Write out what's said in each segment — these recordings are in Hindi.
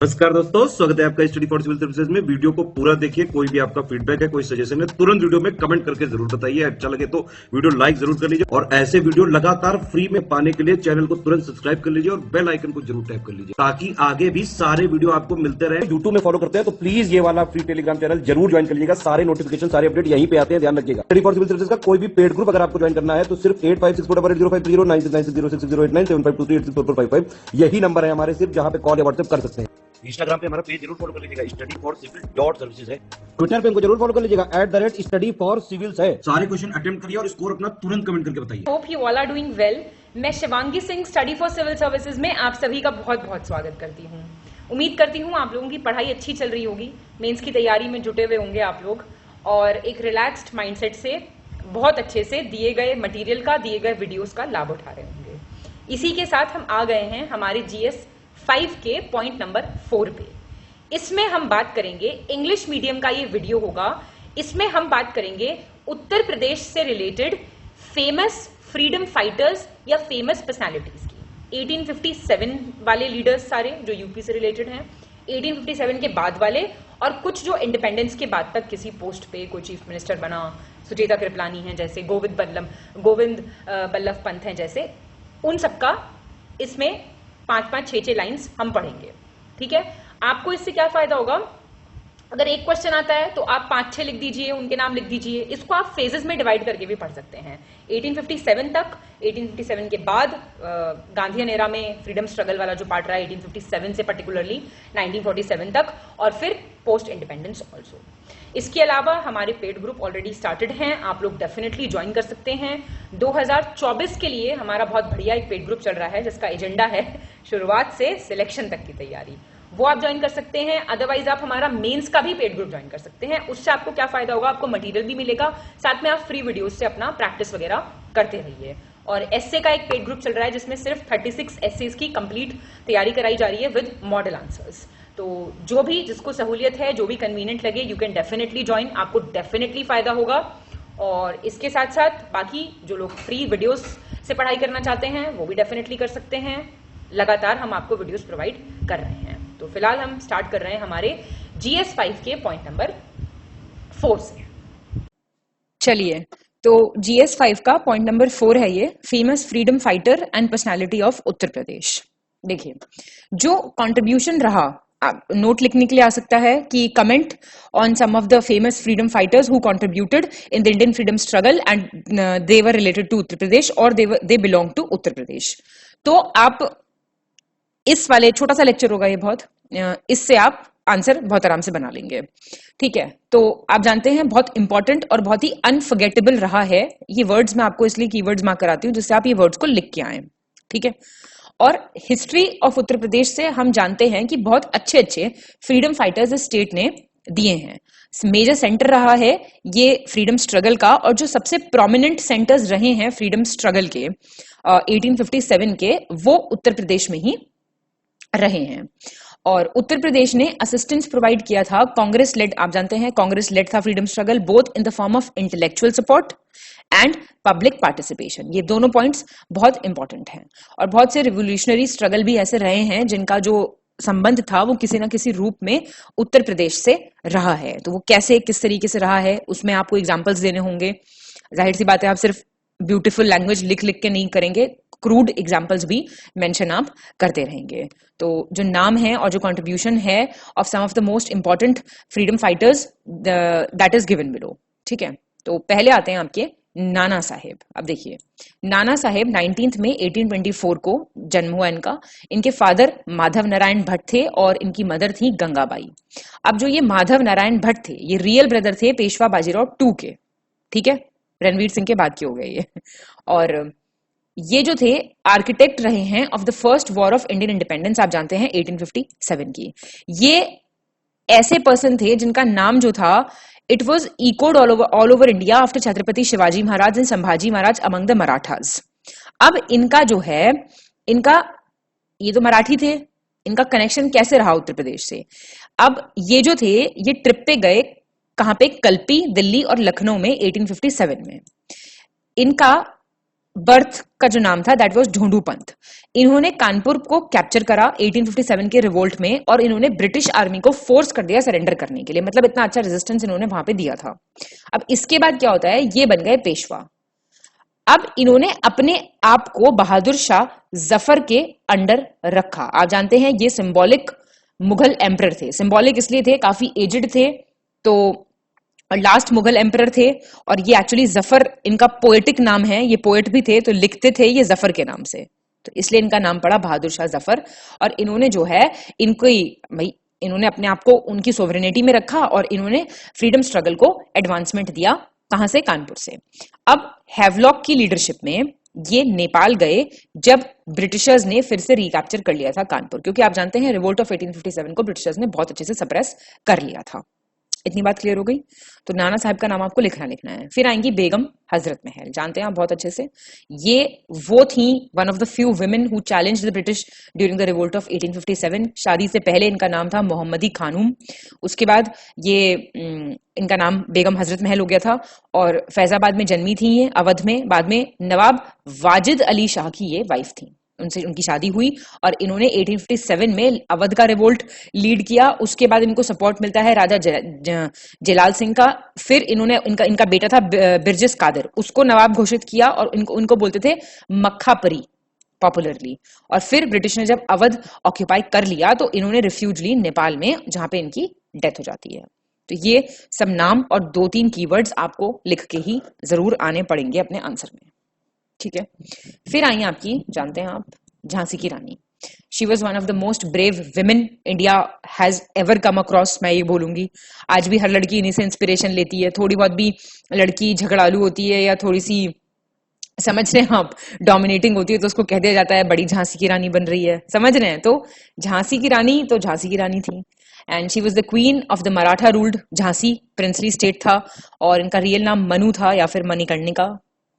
नमस्कार दोस्तों, स्वागत है आपका स्टडी फॉर सिविल सर्विसेज में। वीडियो को पूरा देखिए। कोई भी आपका फीडबैक है, कोई सजेशन है, तुरंत वीडियो में कमेंट करके जरूर बताइए। अच्छा लगे तो वीडियो लाइक जरूर कर लीजिए और ऐसे वीडियो लगातार फ्री में पाने के लिए चैनल को तुरंत सब्सक्राइब कर लीजिए और बेल आइकन को जरूर टैप कर लीजिए ताकि आगे भी सारे वीडियो आपको मिलते रहे। यूट्यूब में फॉलो करते हैं तो प्लीज ये वाला फ्री टेलीग्राम चैनल जरूर ज्वाइन कर लीजिएगा। सारे नोटिफिकेशन, सारे अपडेट यहीं पे आते हैं, ध्यान रखिएगा। स्टडी फॉर सिविल सर्विसेज का कोई भी पेड ग्रुप अगर आपको ज्वाइन करना है तो सिर्फ 8564805309696086089483864455 यही नंबर है हमारे, सिर्फ जहां पे कॉल या व्हाट्सएप कर सकते हैं। इंस्टाग्राम पे हमारा पेज जरूर फॉलो कर लीजिएगा, study for civil dot services है। ट्विटर पे हमको जरूर फॉलो कर लीजिएगा, @स्टडी फॉर सिविल्स है। सारे क्वेश्चन अटेम्प्ट करिए और स्कोर अपना तुरंत कमेंट करके बताइए। Hope you all are doing well. मैं Shivangi Singh, study for civil services में आप सभी का बहुत बहुत स्वागत करती हूँ। उम्मीद करती हूँ आप लोगों की पढ़ाई अच्छी चल रही होगी, मेंस की तैयारी में जुटे हुए होंगे आप लोग और एक रिलैक्स्ड माइंडसेट से बहुत अच्छे से दिए गए मटेरियल का, दिए गए वीडियोस का लाभ उठा रहे होंगे। इसी के साथ हम आ गए हैं हमारे GS 5 के पॉइंट नंबर 4 पे। इसमें हम बात करेंगे, इंग्लिश मीडियम का ये वीडियो होगा। इसमें हम बात करेंगे उत्तर प्रदेश से रिलेटेड फेमस फ्रीडम फाइटर्स या फेमस पर्सनालिटीज की। 1857 वाले लीडर्स सारे जो यूपी से रिलेटेड हैं, 1857 के बाद वाले और कुछ जो इंडिपेंडेंस के बाद तक किसी पोस्ट पे कोई चीफ मिनिस्टर बना, सुचेता कृपलानी हैं जैसे, गोविंद बल्लभ पंत हैं जैसे, उन सबका इसमें 5-5, 6-6 लाइन्स हम पढ़ेंगे। ठीक है, आपको इससे क्या फायदा होगा? अगर एक क्वेश्चन आता है तो आप 5-6 लिख दीजिए, उनके नाम लिख दीजिए। इसको आप फेजेस में डिवाइड करके भी पढ़ सकते हैं। 1857 तक, 1857 के बाद गांधीयन एरा में फ्रीडम स्ट्रगल वाला जो पार्ट रहा है 1857 से पर्टिकुलरली 1947 तक, और फिर पोस्ट इंडिपेंडेंस ऑल्सो। इसके अलावा हमारे पेड ग्रुप ऑलरेडी स्टार्टेड हैं, आप लोग डेफिनेटली ज्वाइन कर सकते हैं। 2024 के लिए हमारा बहुत बढ़िया एक पेड ग्रुप चल रहा है जिसका एजेंडा है शुरुआत से सिलेक्शन तक की तैयारी, वो आप ज्वाइन कर सकते हैं। अदरवाइज आप हमारा मेंस का भी पेड ग्रुप ज्वाइन कर सकते हैं। उससे आपको क्या फायदा होगा? आपको मटेरियल भी मिलेगा, साथ में आप फ्री वीडियोस से अपना प्रैक्टिस वगैरह करते रहिए। और एसए का एक पेड ग्रुप चल रहा है जिसमें सिर्फ 36 एसेज की कंप्लीट तैयारी कराई जा रही है विद मॉडल आंसर्स। तो जो भी जिसको सहूलियत है, जो भी कन्वीनियंट लगे, यू कैन डेफिनेटली ज्वाइन, आपको डेफिनेटली फायदा होगा। और इसके साथ साथ बाकी जो लोग फ्री वीडियोस से पढ़ाई करना चाहते हैं वो भी डेफिनेटली कर सकते हैं। लगातार हम आपको वीडियोस प्रोवाइड कर रहे हैं। तो फिलहाल हम स्टार्ट कर रहे हैं हमारे GS 5 के पॉइंट नंबर 4 से। चलिए, तो GS 5 का पॉइंट नंबर 4 है ये, famous freedom fighter and personality of Uttar Pradesh. देखिए, जो कंट्रीब्यूशन रहा, नोट लिखने के लिए आ सकता है कि comment on some of the famous freedom fighters who contributed in the Indian freedom struggle and they were related to Uttar Pradesh और they belong to Uttar Pradesh. तो आप इस वाले, छोटा सा लेक्चर होगा ये बहुत, इससे आप आंसर बहुत आराम से बना लेंगे। ठीक है, तो आप जानते हैं बहुत इंपॉर्टेंट और बहुत ही अनफॉरगेटेबल रहा है ये वर्ड्स। मैं आपको इसलिए कीवर्ड्स मार्क कराती हूँ जिससे आप ये वर्ड्स को लिख के आए। ठीक है, और हिस्ट्री ऑफ उत्तर प्रदेश से हम जानते हैं कि बहुत अच्छे अच्छे फ्रीडम फाइटर्स इस स्टेट ने दिए हैं। मेजर सेंटर रहा है ये फ्रीडम स्ट्रगल का, और जो सबसे प्रोमिनेंट सेंटर्स रहे हैं फ्रीडम स्ट्रगल के 1857 के, वो उत्तर प्रदेश में ही रहे हैं। और उत्तर प्रदेश ने असिस्टेंस प्रोवाइड किया था कांग्रेस लेड, आप जानते हैं कांग्रेस लेड था freedom struggle, both in the form of intellectual support and public participation. ये दोनों पॉइंट्स बहुत इंपॉर्टेंट हैं। और बहुत से रिवोल्यूशनरी स्ट्रगल भी ऐसे रहे हैं जिनका जो संबंध था वो किसी ना किसी रूप में उत्तर प्रदेश से रहा है। तो वो कैसे, किस तरीके से रहा है, उसमें आपको एग्जाम्पल्स देने होंगे। जाहिर सी बात है, आप सिर्फ ब्यूटीफुल लैंग्वेज लिख लिख के नहीं करेंगे, क्रूड एग्जाम्पल्स भी मेंशन आप करते रहेंगे। तो जो नाम है और जो कंट्रीब्यूशन है of some of the most important freedom fighters, that is given below. ठीक है, तो पहले आते हैं आपके नाना साहेब। अब देखिए, नाना साहेब 19 में 1824 को जन्म हुआ इनका। इनके फादर माधव नारायण भट्ट थे और इनकी मदर थी गंगाबाई। अब जो ये माधव नारायण भट्ट थे, ये रियल ब्रदर थे पेशवा बाजीराव 2 के। ठीक है, रणवीर सिंह के बाद के हो गए ये। और ये जो थे आर्किटेक्ट रहे हैं of the first war of Indian independence, आप जानते हैं 1857 की। ये ऐसे पर्सन थे जिनका नाम जो था, it was echoed all over India after Chhatrapati Shivaji Maharaj and Sambhaji Maharaj among the Marathas. अब इनका जो है, इनका, ये तो मराठी थे, इनका कनेक्शन कैसे रहा उत्तर प्रदेश से? अब ये जो थे, ये ट्रिप पे गए कहां पे? कल्पी, दिल्ली और लखनऊ में 1857 में। इनका बर्थ का जो नाम था दैट वाज ढूंढू पंत। इन्होंने कानपुर को कैप्चर करा 1857 के रिवोल्ट में और इन्होंने ब्रिटिश आर्मी को फोर्स कर दिया सरेंडर करने के लिए, मतलब इतना अच्छा रेजिस्टेंस इन्होंने वहां पे दिया था। अब इसके बाद क्या होता है, ये बन गए पेशवा। अब इन्होंने अपने आप को बहादुर शाह जफर के अंडर रखा। आप जानते हैं ये सिंबॉलिक मुगल एम्परर थे। सिंबॉलिक इसलिए थे, काफी एजेड थे, तो लास्ट मुगल एम्परर थे। और ये एक्चुअली जफर इनका पोएटिक नाम है, ये पोएट भी थे तो लिखते थे ये जफर के नाम से, तो इसलिए इनका नाम पड़ा बहादुर शाह जफर। और इन्होंने जो है इन्होंने अपने आप को उनकी सोवरेनिटी में रखा और इन्होंने फ्रीडम स्ट्रगल को एडवांसमेंट दिया। कहां से? कानपुर से। अब हैवलॉक की लीडरशिप में ये नेपाल गए जब ब्रिटिशर्स ने फिर से रिकैप्चर कर लिया था कानपुर, क्योंकि आप जानते हैं रिवोल्ट ऑफ 1857 को ब्रिटिशर्स ने बहुत अच्छे से सप्रेस कर लिया था। इतनी बात क्लियर हो गई? तो नाना साहब का नाम आपको लिखना है। फिर आएंगी बेगम हजरत महल, जानते हैं आप बहुत अच्छे से। ये वो थी one of the few women who challenged the British during the revolt of 1857। शादी से पहले इनका नाम था मोहम्मदी खानूम। उसके बाद ये इनका नाम बेगम हजरत महल हो गया था और फैजाबाद में जन्मी थी ये, अवध में। बाद में नवाब वाजिद अली शाह की ये वाइफ थी, उनसे उनकी शादी हुई और इन्होंने 1857 में अवध का रिवोल्ट लीड किया। उसके बाद इनको सपोर्ट मिलता है राजा जलाल सिंह का। फिर इन्होंने इनका बेटा था बिरजिस कादर, उसको नवाब घोषित किया और उनको बोलते थे मक्खा परी पॉपुलरली। और फिर ब्रिटिश ने जब अवध ऑक्यूपाई कर लिया तो इन्होंने रिफ्यूज ली नेपाल में, जहां पे इनकी डेथ हो जाती है। तो ये सब नाम और 2-3 कीवर्ड्स आपको लिख के ही जरूर आने पड़ेंगे अपने आंसर में, ठीक है। फिर आई आपकी, जानते हैं आप, झांसी की रानी। She was one of the most brave women India has ever come across. मैं ये बोलूंगी आज भी हर लड़की इन्हीं से इंस्पिरेशन लेती है। थोड़ी बहुत भी लड़की झगड़ालू होती है या थोड़ी सी, समझ रहे हैं आप, डोमिनेटिंग होती है तो उसको कह दिया जाता है बड़ी झांसी की रानी बन रही है, समझ रहे हैं। तो झांसी की रानी तो झांसी की रानी थी and she was the queen of the Maratha ruled Jhansi, princely state था। और इनका रियल नाम मनु था या फिर मणिकर्णिका।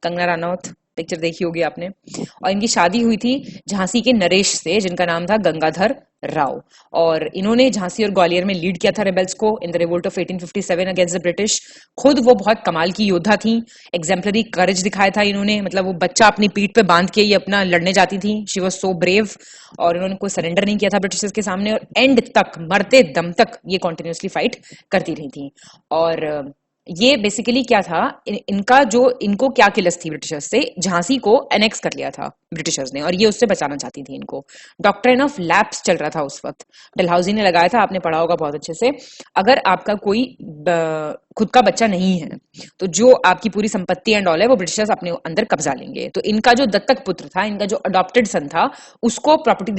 कंगना रनौत पिक्चर देखी होगी आपने। और इनकी शादी हुई थी झांसी के नरेश से, जिनका नाम था गंगाधर राव। और इन्होंने झांसी और ग्वालियर में लीड किया था रेबल्स को in the revolt of 1857 against the British. खुद वो बहुत कमाल की योद्धा थी, एग्जाम्पलरी करेज दिखाया था इन्होंने, मतलब वो बच्चा अपनी पीठ पे बांध के ही अपना लड़ने जाती थी। शी वॉज सो ब्रेव और इन्होंने कोई सरेंडर नहीं किया था ब्रिटिशर्स के सामने और एंड तक, मरते दम तक ये कॉन्टिन्यूसली फाइट करती रही थी। और ये बेसिकली क्या था, इनको क्या किलस थी ब्रिटिशर्स से, झांसी को एनेक्स कर लिया था ब्रिटिशर्स ने और ये उससे बचाना चाहती थी इनको। डॉक्ट्रिन ऑफ लैप्स चल रहा था उस वक्त, डलहौजी ने लगाया था, आपने पढ़ा होगा बहुत अच्छे से। अगर आपका कोई खुद का बच्चा नहीं है तो जो आपकी पूरी संपत्ति एंड ऑल है वो ब्रिटिशर्स अपने अंदर कब्जा लेंगे। तो इनका जो दत्तक पुत्र था, इनका जो अडॉप्टेड सन था, उसको प्रॉपर्टी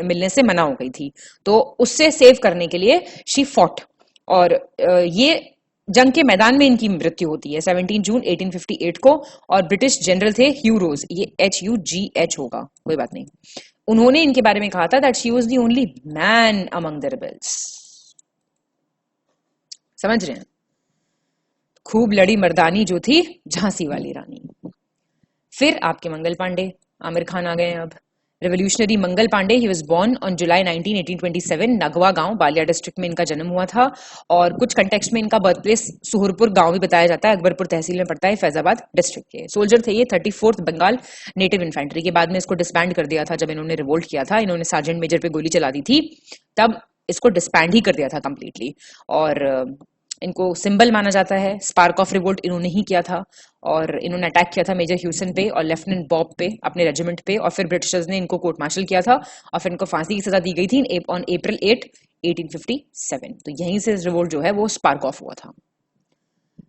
मिलने से मना हो गई थी। तो उससे सेव करने के लिए शी फॉट और ये जंग के मैदान में इनकी मृत्यु होती है 17 जून 1858 को। और ब्रिटिश जनरल थे ह्यू रोज, ये HUGH होगा, कोई बात नहीं। उन्होंने इनके बारे में कहा था that she was the only man among the rebels. समझ रहे हैं? खूब लड़ी मर्दानी जो थी झांसी वाली रानी। फिर आपके मंगल पांडे, आमिर खान आ गए अब। Revolutionary Mangal Pandey, he was born on July 19, 1827, Nagwa गांव, बालिया डिस्ट्रिक्ट में इनका जन्म हुआ था। और कुछ कंटेक्स्ट में इनका बर्थ प्लेस सुहरपुर गांव भी बताया जाता है, अकबरपुर तहसील में पड़ता है, फैजाबाद डिस्ट्रिक्ट के। सोल्जर थे ये 34th बंगाल नेटिव इन्फेंट्री के। बाद में इसको डिस्बैंड कर दिया था जब इन्होंने रिवोल्ट किया था, इन्होंने सार्जेंट मेजर पे गोली चला दी थी, तब इसको डिस्बैंड ही कर दिया था कंप्लीटली। और इनको सिंबल माना जाता है, स्पार्क ऑफ रिवोल्ट इन्होंने ही किया था। और इन्होंने अटैक किया था मेजर ह्यूसन पे और लेफ्टिनेंट बॉब पे, अपने रेजिमेंट पे। और फिर ब्रिटिशर्स ने इनको कोर्ट मार्शल किया था और फिर इनको फांसी की सजा दी गई थी ऑन April 8, 1857। तो यहीं से रिवोल्ट जो है वो स्पार्क ऑफ हुआ था।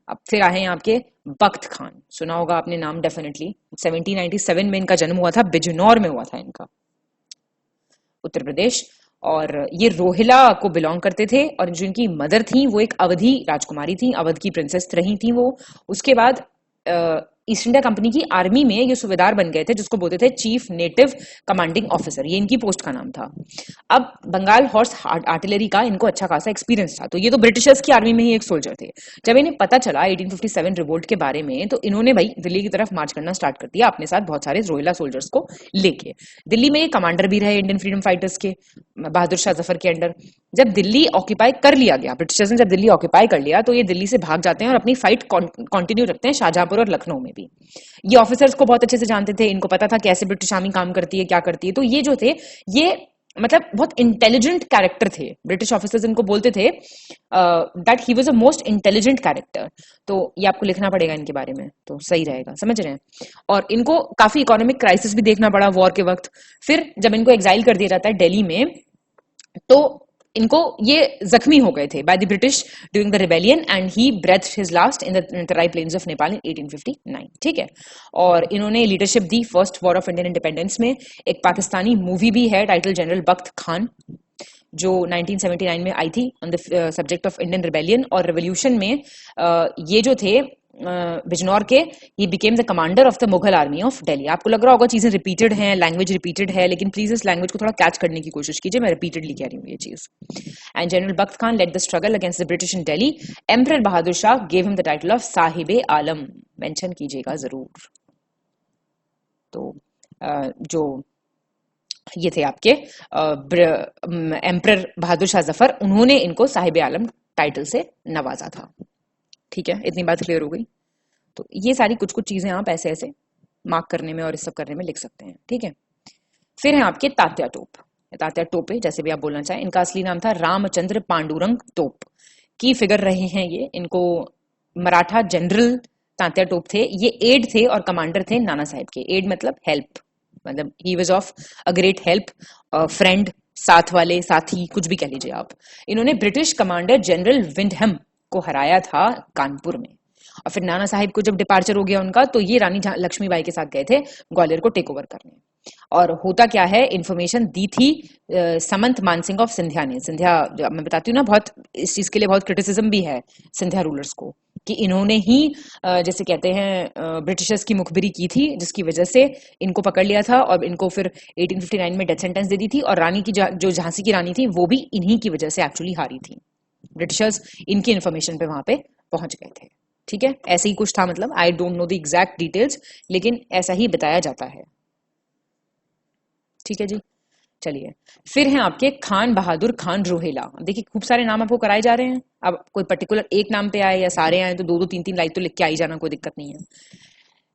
अब फिर आए हैं आपके बख्त खान, सुना होगा आपने नाम डेफिनेटली। 1797 में इनका जन्म हुआ था, बिजनौर में हुआ था इनका, उत्तर प्रदेश। और ये रोहिला को बिलोंग करते थे और जो इनकी मदर थी वो एक अवधी राजकुमारी थी, अवध की प्रिंसेस रही थी वो। उसके बाद ईस्ट इंडिया कंपनी की आर्मी में ये सूबेदार बन गए थे, जिसको बोलते थे चीफ नेटिव कमांडिंग ऑफिसर, ये इनकी पोस्ट का नाम था। अब बंगाल हॉर्स आर्टिलरी का इनको अच्छा खासा एक्सपीरियंस था, तो ये तो ब्रिटिशर्स की आर्मी में ही एक सोल्जर थे। जब इन्हें पता चला 1857 रिवोल्ट के बारे में, तो इन्होंने भाई दिल्ली की तरफ मार्च करना स्टार्ट कर दिया अपने साथ बहुत सारे रोहिला सोल्जर्स को लेके। दिल्ली में ये कमांडर भी रहे इंडियन फ्रीडम फाइटर्स के, बहादुर शाह जफर के अंडर। जब दिल्ली ऑक्यूपाई कर लिया गया, ब्रिटिशर्स ने जब दिल्ली ऑक्यूपाई कर लिया, तो ये दिल्ली से भाग जाते हैं और अपनी फाइट कंटिन्यू रखते हैं शाहजहांपुर और लखनऊ में भी। भी। ये ऑफिसर्स को बहुत अच्छे से जानते थे, इनको पता था कैसे ब्रिटिश आर्मी काम करती है, क्या करती है। तो ये जो थे, ये मतलब बहुत इंटेलिजेंट कैरेक्टर थे। ब्रिटिश ऑफिसर्स इनको बोलते थे that he was a most intelligent character. तो ये आपको लिखना पड़ेगा इनके बारे में, तो सही रहेगा, समझ रहे हैं। और इनको काफी इकोनॉमिक क्राइसिस भी देखना पड़ा वॉर के वक्त। फिर जब इनको एग्जाइल कर दिया जाता है दिल्ली में, तो इनको ये जख्मी हो गए थे by the British during the rebellion and he breathed his last in the Terai plains of Nepal in 1859। ठीक है, और इन्होंने लीडरशिप दी first war of Indian independence में। एक पाकिस्तानी मूवी भी है टाइटल जनरल बख्त खान, जो 1979 में आई थी on the subject of Indian rebellion. और रेवोल्यूशन में ये जो थे बिजनौर के, he became the commander of the Mughal army of Delhi. आपको लग रहा होगा चीजें रिपीटेड हैं, लैंग्वेज रिपीटेड है, लेकिन प्लीज इस लैंग्वेज को थोड़ा कैच करने की कोशिश कीजिए, मैं रिपीटेडली कह रही हूँ ये चीज। And general Bakht Khan led the struggle against the British in Delhi. Emperor Bahadur Shah gave him the title of Sahib Alam, mention कीजिएगा जरूर। तो जो ये थे आपके एम्परर बहादुर शाह जफर, उन्होंने इनको साहिब आलम टाइटल से नवाजा था। ठीक है, इतनी बात क्लियर हो गई। तो ये सारी कुछ कुछ चीजें आप ऐसे ऐसे मार्क करने में और इस सब करने में लिख सकते हैं। ठीक है, फिर है आपके तात्या टोप। तात्या टोपे जैसे भी आप बोलना चाहें, इनका असली नाम था रामचंद्र पांडुरंग तोप की फिगर रहे हैं ये। इनको मराठा जनरल तात्या टोप थे। ये एड थे और कमांडर थे नाना साहेब के। एड मतलब हेल्प, मतलब he was of a great help, friend, साथ वाले, साथी, कुछ भी कह लीजिए आप। इन्होंने ब्रिटिश कमांडर जनरल विंडहम को हराया था कानपुर में। और फिर नाना साहिब को जब डिपार्चर हो गया उनका, तो ये रानी लक्ष्मीबाई के साथ गए थे ग्वालियर को टेक ओवर करने। और होता क्या है, इंफॉर्मेशन दी थी समंत मानसिंह ऑफ सिंधिया ने। सिंधिया मैं बताती हूँ ना, बहुत इस चीज के लिए बहुत क्रिटिसिज्म भी है सिंधिया रूलर्स को, कि इन्होंने ही जैसे कहते हैं ब्रिटिशर्स की मुखबिरी की थी, जिसकी वजह से इनको पकड़ लिया था और इनको फिर 1859 में डेथ सेंटेंस दे दी थी। और रानी की जो झांसी की रानी थी, वो भी इन्हीं की वजह से एक्चुअली हारी थी। ब्रिटिशर्स इनकी इन्फॉर्मेशन पे वहां पे पहुंच गए थे। ठीक है, ऐसे ही कुछ था, मतलब I don't know the exact details, लेकिन ऐसा ही बताया जाता है। ठीक है जी, चलिए फिर हैं आपके खान बहादुर खान रोहेला। देखिए खूब सारे नाम आपको कराए जा रहे हैं। अब कोई पर्टिकुलर एक नाम पे आए या सारे आए तो दो दो तीन तीन लाइन तो लिख के आई जाना, कोई दिक्कत नहीं है।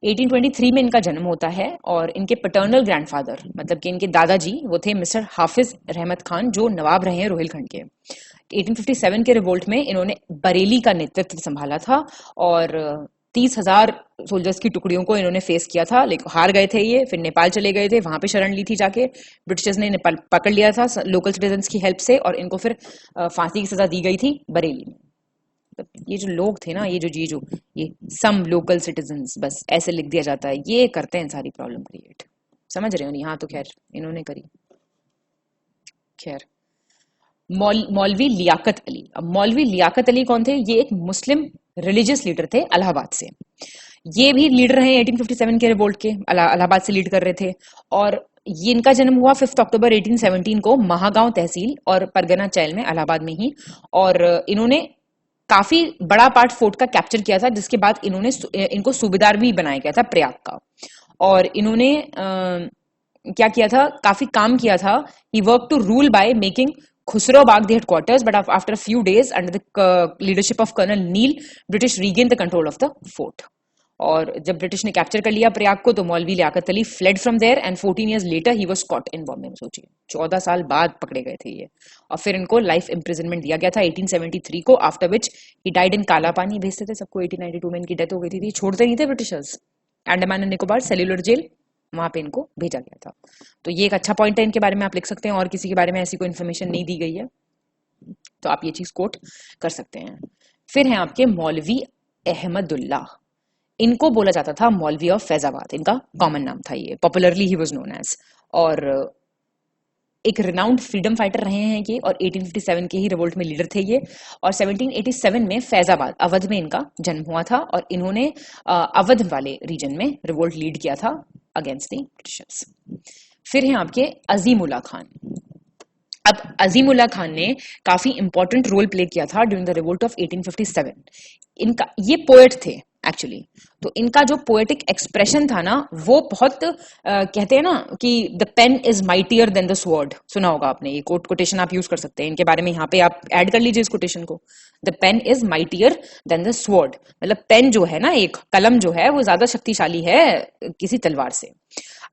1823 में इनका जन्म होता है और इनके पैटर्नल ग्रैंडफादर मतलब कि इनके दादाजी वो थे मिस्टर हाफिज रहमत खान, जो नवाब रहे हैं रोहिलखंड के। 1857 के रिवोल्ट में इन्होंने बरेली का नेतृत्व संभाला था और 30,000 सोल्जर्स की टुकड़ियों को इन्होंने फेस किया था, लेकिन हार गए थे ये। फिर नेपाल चले गए थे, वहां पे शरण ली थी जाके। ब्रिटिशर्स ने नेपाल पकड़ लिया था लोकल सिटीजन्स की हेल्प से और इनको फिर फांसी की सजा दी गई थी बरेली में। ये जो लोग थे ना, ये सम लोकल सिटीजन्स, बस ऐसे लिख दिया जाता है, ये करते हैं सारी प्रॉब्लम क्रिएट। समझ रहे हो? यहाँ तो खैर इन्होंने करी। खैर मौलवी लियाकत अली। अब मौलवी लियाकत अली कौन थे? ये एक मुस्लिम रिलीजियस लीडर थे इलाहाबाद से। ये भी लीडर हैं 1857 के रिवोल्ट के, इलाहाबाद से लीड कर रहे थे। और ये इनका जन्म हुआ 5 अक्टूबर 1817 को महागांव तहसील और परगना चैल में, इलाहाबाद में ही। और इन्होंने काफी बड़ा पार्ट फोर्ट का कैप्चर किया था, जिसके बाद इनको सूबेदार भी बनाया गया था प्रयाग का। और इन्होंने क्या किया था, काफी काम किया था। He work to rule by making Khusrobagh the headquarters, but after a few days under the leadership of colonel Neil, British regain the control of the fort. और जब ब्रिटिश ने कैप्चर कर लिया प्रयाग को, तो Maulvi Liaquat Ali fled from there and 14 years later he was caught in Bombay. सोचिए 14 साल बाद पकड़े गए थे ये। और फिर इनको लाइफ इम्प्रिजनमेंट दिया गया था 1873 को, after which he died in काला पानी। भेजते थे सबको, 1892 में इनकी डेथ हो गई थी। छोड़ते नहीं थे britishers. Andaman and Nicobar cellular jail, वहां पे इनको भेजा गया था। तो ये एक अच्छा पॉइंट है, इनके बारे में आप लिख सकते हैं। और किसी के बारे में ऐसी कोई इन्फॉर्मेशन नहीं दी गई है, तो आप ये चीज कोट कर सकते हैं। फिर है आपके मौलवी अहमदुल्लाह। इनको बोला जाता था मौलवी ऑफ फैजाबाद, इनका कॉमन नाम था ये, popularly he was known as. और एक रिनाउंड फ्रीडम फाइटर रहे हैं ये, और 1857 के ही रिवोल्ट में लीडर थे ये। और 1787 में फैजाबाद अवध में इनका जन्म हुआ था और इन्होंने अवध वाले रीजन में रिवोल्ट लीड किया था अगेंस्ट द ब्रिटिशर्स। फिर हैं आपके अजीमुल्ला खान। अब अजीमुल्ला खान ने काफी इंपॉर्टेंट रोल प्ले किया था ड्यूरिंग द रिवोल्ट ऑफ 1857। इनका ये पोएट थे एक्चुअली। तो इनका जो पोएटिक एक्सप्रेशन था ना वो बहुत कहते हैं ना कि the pen is mightier than the sword, सुना होगा आपने, ये कोटेशन आप यूज कर सकते हैं इनके बारे में, यहाँ पे आप ऐड कर लीजिए इस कोटेशन को। The pen is mightier than the sword, मतलब पेन जो है ना, एक कलम जो है वो ज्यादा शक्तिशाली है किसी तलवार से।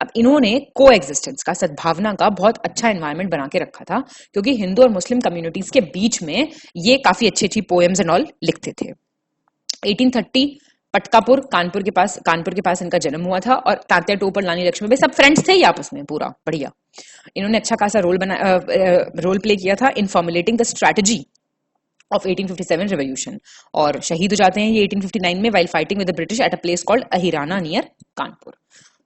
अब इन्होंने को एग्जिस्टेंस का, सद्भावना का बहुत अच्छा एनवायरनमेंट बना के रखा था, क्योंकि हिंदू और मुस्लिम कम्युनिटीज के बीच में ये काफी अच्छी अच्छी पोएम्स एंड ऑल लिखते थे। 1830 पटकापुर कानपुर के पास इनका जन्म हुआ था, और तात्या टोपर, रानी लक्ष्मीबाई सब फ्रेंड्स थे ही आपस में, पूरा बढ़िया। इन्होंने अच्छा खासा रोल प्ले किया था in formulating the strategy of 1857 revolution, और शहीद हो जाते हैं ये 1859 में while fighting with the British at a place called Ahirana near Kanpur.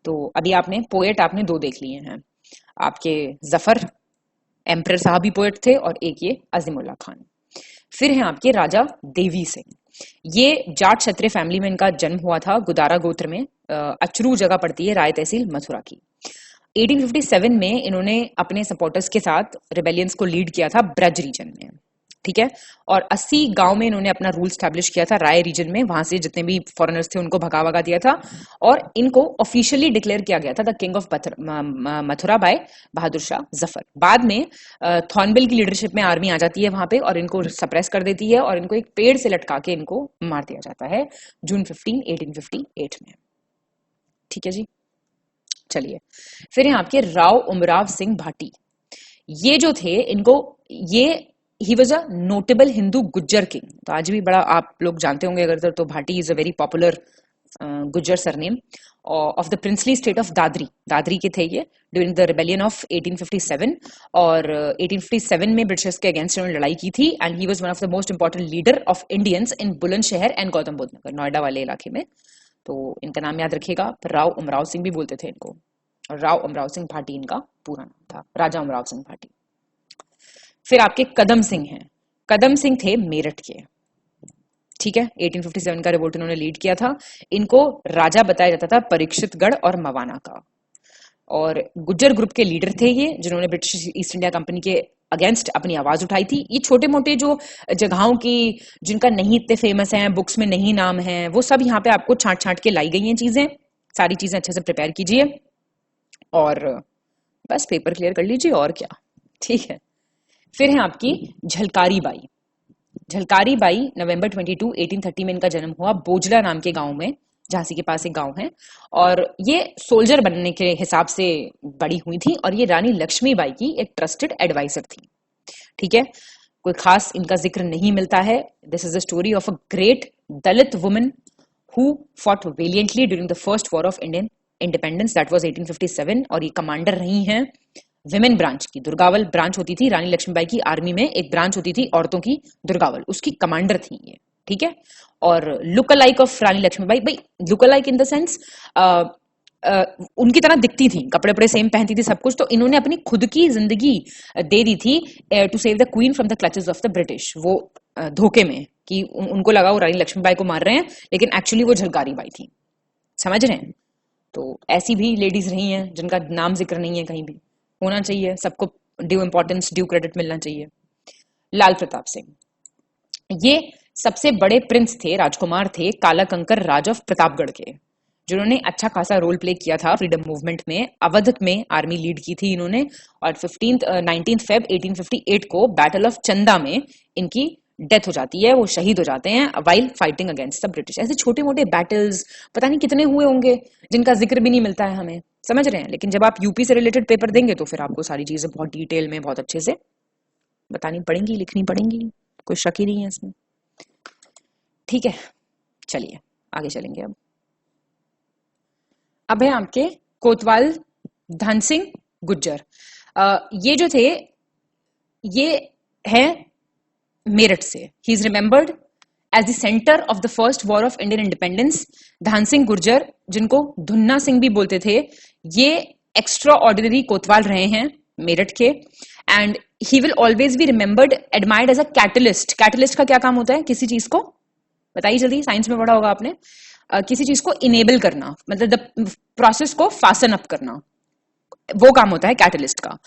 तो अभी आपने पोएट आपने दो देख लिए हैं, आपके जफर एम्परर साहब भी पोएट थे, और एक ये अजीमुल्ला खान। फिर है आपके राजा देवी सिंह, ये जाट क्षत्रिय फैमिली में इनका जन्म हुआ था, गुदारा गोत्र में, अचरू जगह पड़ती है राय तहसील मथुरा की। 1857 में इन्होंने अपने सपोर्टर्स के साथ रिबेलियंस को लीड किया था ब्रज रीजन में, ठीक है, और 80 गांव में इन्होंने अपना रूल स्टैब्लिश किया था राय रीजन में, वहां से जितने भी फॉरेनर्स थे उनको भगा दिया था, और इनको ऑफिशियली डिक्लेयर किया गया था the king of Mathura by Bahadur Shah Zafar. बाद में थॉर्नबिल की लीडरशिप में आर्मी आ जाती है वहां पे और इनको सप्रेस कर देती है, और इनको एक पेड़ से लटका के इनको मार दिया जाता है जून 15, 1858 में, ठीक है जी। चलिए, फिर है आपके राव उमराव सिंह भाटी। ये जो थे इनको he was a notable Hindu Gujjar king, तो आज भी बड़ा आप लोग जानते होंगे अगर तो Bhati is a very popular Gujjar surname of the princely state of Dadri के थे ये ड्यूरिंग द रिबेलियन ऑफ 1857, और 1857 में ब्रिटिशर्स के अगेंस्ट उन्होंने लड़ाई की थी, and he was one of the most important leader of Indians in Bulandshahr and Gautam Buddh Nagar, Noida वाले इलाके में। तो इनका नाम याद रखिएगा, राव उमराव सिंह भी बोलते थे इनको, और राव उमराव सिंह भाटी इनका पूरा नाम था, राजा उमराव सिंह भाटी। फिर आपके कदम सिंह हैं, कदम सिंह थे मेरठ के, ठीक है, 1857 का रिवोल्ट इन्होंने लीड किया था। इनको राजा बताया जाता था परीक्षितगढ़ और मवाना का, और गुज्जर ग्रुप के लीडर थे ये, जिन्होंने ब्रिटिश ईस्ट इंडिया कंपनी के अगेंस्ट अपनी आवाज उठाई थी। ये छोटे मोटे जो जगहों की जिनका नहीं इतने फेमस हैं, बुक्स में नहीं नाम है, वो सब यहाँ पे आपको छांट छांट के लाई गई हैं चीजें, सारी चीजें अच्छे से प्रिपेयर कीजिए और बस पेपर क्लियर कर लीजिए, और क्या, ठीक है। फिर है आपकी झलकारी बाई। झलकारी बाई नवंबर 22, 1830 में इनका जन्म हुआ बोजला नाम के गांव में, झांसी के पास एक गांव है, और ये सोल्जर बनने के हिसाब से बड़ी हुई थी, और ये रानी लक्ष्मीबाई की एक ट्रस्टेड एडवाइजर थी, ठीक है। कोई खास इनका जिक्र नहीं मिलता है। This is the story of a great Dalit woman who fought valiantly during the first war of Indian independence, that was 1857, और ये कमांडर रही हैं विमेन ब्रांच की। दुर्गावल ब्रांच होती थी रानी लक्ष्मीबाई की आर्मी में, एक ब्रांच होती थी औरतों की दुर्गावल, उसकी कमांडर थी ये, ठीक है। और लुक अलाइक ऑफ रानी लक्ष्मीबाई, भाई look alike in the sense उनकी तरह दिखती थी, कपड़े वपड़े सेम पहनती थी, सब कुछ। तो इन्होंने अपनी खुद की जिंदगी दे दी थी to save the queen from the clutches of the British, वो धोखे में कि उनको लगा वो रानी लक्ष्मीबाई को मार रहे हैं, लेकिन एक्चुअली वो झलकारी बाई थी, समझ रहे हैं। तो ऐसी भी लेडीज रही हैं जिनका नाम जिक्र नहीं है कहीं भी, होना चाहिए, सबको ड्यू इंपॉर्टेंस ड्यू क्रेडिट मिलना चाहिए। लाल प्रताप सिंह, ये सबसे बड़े प्रिंस थे, राजकुमार थे, काला कंकर राज ऑफ प्रतापगढ़ के, जिन्होंने अच्छा खासा रोल प्ले किया था फ्रीडम मूवमेंट में। अवध में आर्मी लीड की थी इन्होंने, और 19 फेब 1858 को बैटल ऑफ चंदा में इनकी डेथ हो जाती है, वो शहीद हो जाते हैं while fighting against the British. ऐसे छोटे मोटे बैटल्स पता नहीं कितने हुए होंगे जिनका जिक्र भी नहीं मिलता है हमें, समझ रहे हैं। लेकिन जब आप यूपी से रिलेटेड पेपर देंगे तो फिर आपको सारी चीजें बहुत डिटेल में बहुत अच्छे से बतानी पड़ेंगी, लिखनी पड़ेंगी, कोई शक ही नहीं है इसमें, ठीक है। चलिए आगे चलेंगे। अब है आपके कोतवाल धन सिंह गुज्जर। ये जो थे ये है मेरठ से। He is remembered as the centre of the first war of Indian independence. Dhan Singh Gurjar, जिनको धुन्ना सिंह भी बोलते थे, ये एक्स्ट्रा ऑर्डिनरी कोतवाल रहे हैं मेरठ के, and he will always be remembered admired as a catalyst. Catalyst का क्या काम होता है? किसी चीज को बताइए जल्दी, साइंस में पढ़ा होगा आपने, किसी चीज को इनेबल करना, मतलब द प्रोसेस को फासन अप करना, वो काम होता है कैटलिस्ट का।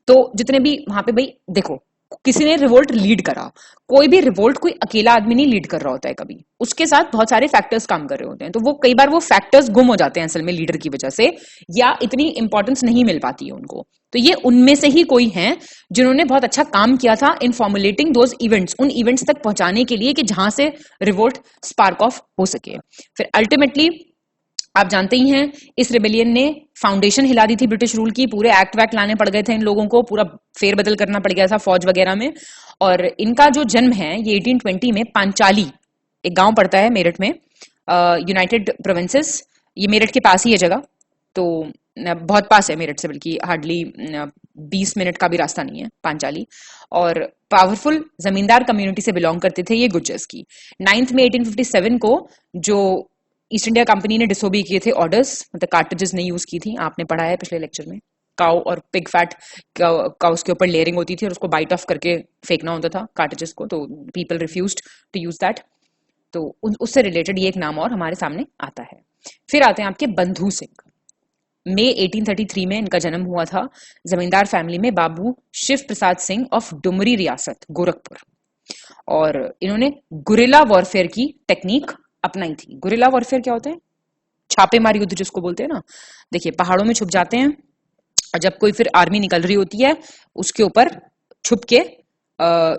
तो जितने भी वहां पे भाई देखो, किसी ने रिवोल्ट लीड करा। कोई भी रिवोल्ट कोई अकेला आदमी नहीं लीड कर रहा होता है कभी, उसके साथ बहुत सारे फैक्टर्स काम कर रहे होते हैं, तो वो कई बार वो फैक्टर्स गुम हो जाते हैं असल में लीडर की वजह से, या इतनी इंपॉर्टेंस नहीं मिल पाती है उनको। तो ये उनमें से ही कोई हैं जिन्होंने बहुत अच्छा काम किया था इन फॉर्मुलेटिंग दोज इवेंट्स, उन इवेंट्स तक पहुंचाने के लिए कि जहां से रिवोल्ट स्पार्क ऑफ हो सके। फिर अल्टीमेटली आप जानते ही हैं इस रिबेलियन ने फाउंडेशन हिला दी थी ब्रिटिश रूल की, पूरे एक्ट वैक्ट लाने पड़ गए थे इन लोगों को, पूरा फेरबदल करना पड़ गया था फौज वगैरह में। और इनका जो जन्म है ये 1820 में पांचाली, एक गांव पड़ता है मेरठ में, यूनाइटेड प्रोविंसेस, ये मेरठ के पास ही है जगह, तो बहुत पास है मेरठ से, बल्कि हार्डली 20 मिनट का भी रास्ता नहीं है पांचाली। और पावरफुल जमींदार कम्युनिटी से बिलोंग करते थे ये गुज्जर्स की। 9 मई 1857 को जो ईस्ट इंडिया कंपनी ने डिसोबी किए थे ऑर्डर्स, मतलब कार्ट्रिजेस नहीं यूज की थी, आपने पढ़ा है पिछले लेक्चर में, काउ और पिग फैट काउस के ऊपर लेयरिंग होती थी और उसको बाइट ऑफ करके फेंकना होता था कार्ट्रिजेस को, तो people refused to use that. तो उससे रिलेटेड ये एक नाम और हमारे सामने आता है। फिर आते हैं आपके बंधु सिंह। मई 1833 में इनका जन्म हुआ था जमींदार फैमिली में, बाबू शिव प्रसाद सिंह ऑफ डुमरी रियासत गोरखपुर। और इन्होंने गुरिल्ला वॉरफेयर की टेक्निक अपनाई थी। गुरिल्ला वॉरफेयर क्या होता है? छापेमारी युद्ध जिसको बोलते हैं ना। देखिए पहाड़ों में छुप जाते हैं और जब कोई फिर आर्मी निकल रही होती है उसके ऊपर छुप के